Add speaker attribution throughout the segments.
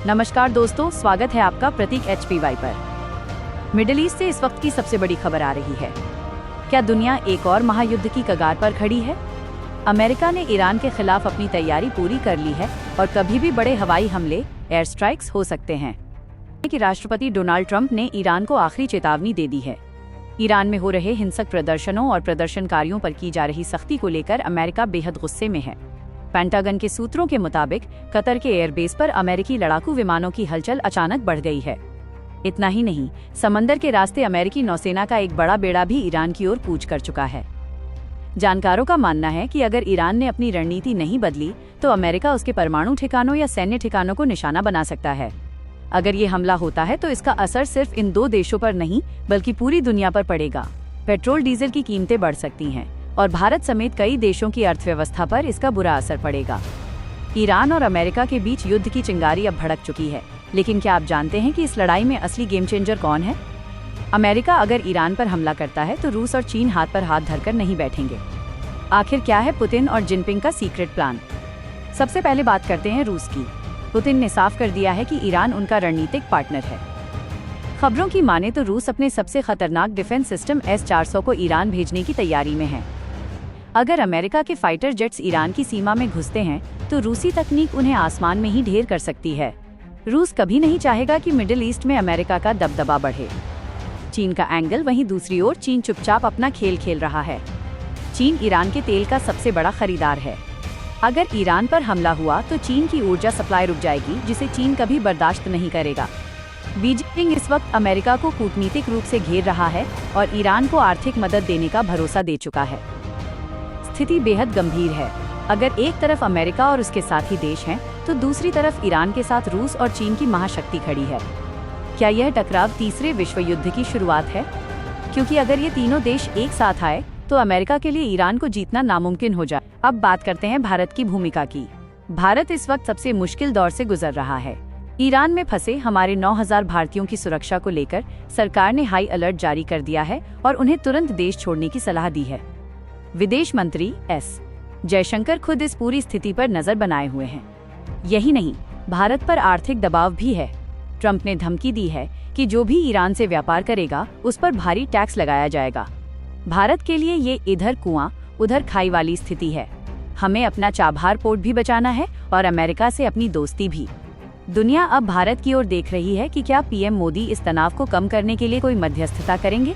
Speaker 1: नमस्कार दोस्तों, स्वागत है आपका प्रतीक HPY पर। मिडिल ईस्ट से इस वक्त की सबसे बड़ी खबर आ रही है। क्या दुनिया एक और महायुद्ध की कगार पर खड़ी है? अमेरिका ने ईरान के खिलाफ अपनी तैयारी पूरी कर ली है और कभी भी बड़े हवाई हमले, एयर स्ट्राइक्स हो सकते हैं। कि राष्ट्रपति डोनाल्ड ट्रंप ने ईरान को आखिरी चेतावनी दे दी है। ईरान में हो रहे हिंसक प्रदर्शनों और प्रदर्शनकारियों पर की जा रही सख्ती को लेकर अमेरिका बेहद गुस्से में है। पेंटागन के सूत्रों के मुताबिक कतर के एयरबेस पर अमेरिकी लड़ाकू विमानों की हलचल अचानक बढ़ गई है। इतना ही नहीं, समंदर के रास्ते अमेरिकी नौसेना का एक बड़ा बेड़ा भी ईरान की ओर कूच कर चुका है। जानकारों का मानना है कि अगर ईरान ने अपनी रणनीति नहीं बदली तो अमेरिका उसके परमाणु ठिकानों या सैन्य ठिकानों को निशाना बना सकता है। अगर ये हमला होता है तो इसका असर सिर्फ इन दो देशों पर नहीं बल्कि पूरी दुनिया पर पड़ेगा। पेट्रोल डीजल की कीमतें बढ़ सकती हैं और भारत समेत कई देशों की अर्थव्यवस्था पर इसका बुरा असर पड़ेगा। ईरान और अमेरिका के बीच युद्ध की चिंगारी अब भड़क चुकी है, लेकिन क्या आप जानते हैं कि इस लड़ाई में असली गेम चेंजर कौन है? अमेरिका अगर ईरान पर हमला करता है तो रूस और चीन हाथ पर हाथ धरकर नहीं बैठेंगे। आखिर क्या है पुतिन और जिनपिंग का सीक्रेट प्लान? सबसे पहले बात करते हैं रूस की। पुतिन ने साफ कर दिया है कि ईरान उनका रणनीतिक पार्टनर है। खबरों की माने तो रूस अपने सबसे खतरनाक डिफेंस सिस्टम S-400 को ईरान भेजने की तैयारी में है। अगर अमेरिका के फाइटर जेट्स ईरान की सीमा में घुसते हैं तो रूसी तकनीक उन्हें आसमान में ही ढेर कर सकती है। रूस कभी नहीं चाहेगा कि मिडिल ईस्ट में अमेरिका का दबदबा बढ़े। चीन का एंगल वहीं दूसरी ओर चीन चुपचाप अपना खेल खेल रहा है। चीन ईरान के तेल का सबसे बड़ा खरीदार है। अगर ईरान पर हमला हुआ तो चीन की ऊर्जा सप्लाई रुक जाएगी, जिसे चीन कभी बर्दाश्त नहीं करेगा। बीजिंग इस वक्त अमेरिका को कूटनीतिक रूप से घेर रहा है और ईरान को आर्थिक मदद देने का भरोसा दे चुका है। स्थिति बेहद गंभीर है। अगर एक तरफ अमेरिका और उसके साथी देश हैं, तो दूसरी तरफ ईरान के साथ रूस और चीन की महाशक्ति खड़ी है। क्या यह टकराव तीसरे विश्व युद्ध की शुरुआत है? क्योंकि अगर ये तीनों देश एक साथ आए तो अमेरिका के लिए ईरान को जीतना नामुमकिन हो जाए। अब बात करते हैं भारत की भूमिका की। भारत इस वक्त सबसे मुश्किल दौर से गुजर रहा है। ईरान में फंसे हमारे 9000 भारतीयों की सुरक्षा को लेकर सरकार ने हाई अलर्ट जारी कर दिया है और उन्हें तुरंत देश छोड़ने की सलाह दी है। विदेश मंत्री S. जयशंकर खुद इस पूरी स्थिति पर नजर बनाए हुए हैं। यही नहीं, भारत पर आर्थिक दबाव भी है। ट्रंप ने धमकी दी है कि जो भी ईरान से व्यापार करेगा उस पर भारी टैक्स लगाया जाएगा। भारत के लिए ये इधर कुआं उधर खाई वाली स्थिति है। हमें अपना चाबहार पोर्ट भी बचाना है और अमेरिका से अपनी दोस्ती भी। दुनिया अब भारत की ओर देख रही है कि क्या PM मोदी इस तनाव को कम करने के लिए कोई मध्यस्थता करेंगे।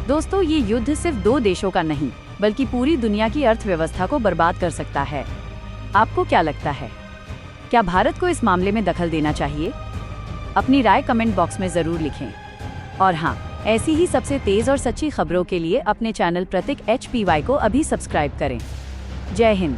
Speaker 1: दोस्तों, ये युद्ध सिर्फ दो देशों का नहीं बल्कि पूरी दुनिया की अर्थव्यवस्था को बर्बाद कर सकता है। आपको क्या लगता है? क्या भारत को इस मामले में दखल देना चाहिए? अपनी राय कमेंट बॉक्स में जरूर लिखें। और हाँ, ऐसी ही सबसे तेज और सच्ची खबरों के लिए अपने चैनल प्रतीक HPY को अभी सब्सक्राइब करें। जय हिंद।